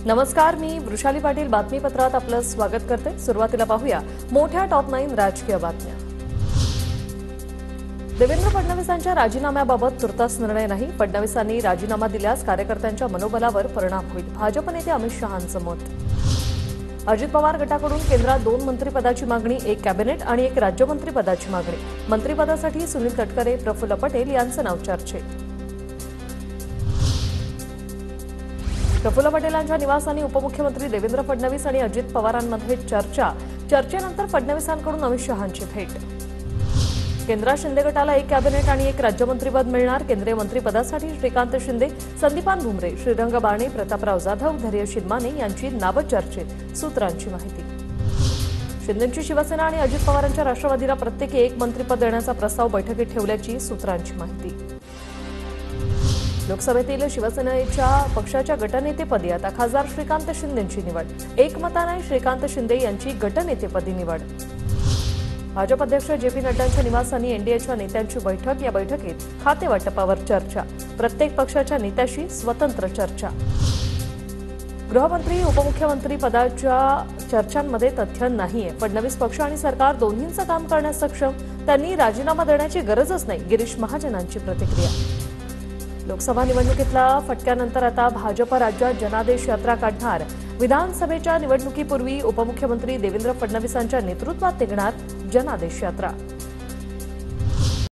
नमस्कार, मी वृषाली पाटील बातमीपत्रात आपलं स्वागत करते। सुरुवातीला पाहूया मोठ्या टॉप 9 राजकीय बातम्या। देवेंद्र फडणवीसांच्या राजीनाम्याबाबत तुर्तास निर्णय नाही। फडणवीसांनी राजीनामा दिल्यास कार्यकर्त्यांच्या मनोबलावर परिणाम होईल। भाजप नेते अमित शहांचं मत। अजित पवार गटाकडून केंद्रात 2 मंत्रिपदाची मागणी, 1 कॅबिनेट आणि 1 राज्यमंत्रीपदाची मागणी। मंत्रिपदासाठी सुनील तटकरे, प्रफुल्ल पटेल यांचं नाव चर्चेत। प्रफुल्ल पटेलांच्या निवासाने उपमुख्यमंत्री देवेंद्र फडणवीस आणि अजित पवारांमध्ये चर्चेनंतर फडणवीसांकडून अमित शहांची भेट। केंद्रात शिंदे गटाला 1 कॅबिनेट आणि 1 राज्यमंत्रीपद मिळणार। केंद्रीय मंत्रिपदासाठी श्रीकांत शिंदे, संदीपान भुमरे, श्रीरंग बारणे, प्रतापराव जाधव, धैर्यशील माने यांची नावं चर्चेत। सूत्रांची माहिती। शिंदेंची शिवसेना आणि अजित पवारांच्या राष्ट्रवादीला प्रत्येकी 1 मंत्रिपद देण्याचा प्रस्ताव बैठकीत ठेवल्याची सूत्रांची माहिती। लोकसभेतील शिवसेनेच्या पक्षाच्या गटनेतेपदी आता खासदार श्रीकांत शिंदेंची निवड। एकमताने श्रीकांत शिंदे यांची गटनेतेपदी निवड। भाजप अध्यक्ष जे.पी. नड्डांच्या निवासाने एनडीएच्या नेत्यांची बैठक। या बैठकीत खातेवाटपावर चर्चा। प्रत्येक पक्षाच्या नेत्याशी स्वतंत्र चर्चा। गृहमंत्री उपमुख्यमंत्री पदाच्या चर्चांमध्ये तथ्य नाहीये। फडणवीस पक्ष आणि सरकार दोन्हींचं काम करण्यास सक्षम। त्यांनी राजीनामा देण्याची गरजच नाही। गिरीश महाजनांची प्रतिक्रिया। लोकसभा निवडणुकीतल्या फटक्यानंतर आता भाजप राज्यात जनादेश यात्रा काढणार। विधानसभेच्या निवडणुकीपूर्वी उपमुख्यमंत्री देवेंद्र फडणवीसांच्या नेतृत्वात निघणार जनादेश यात्रा।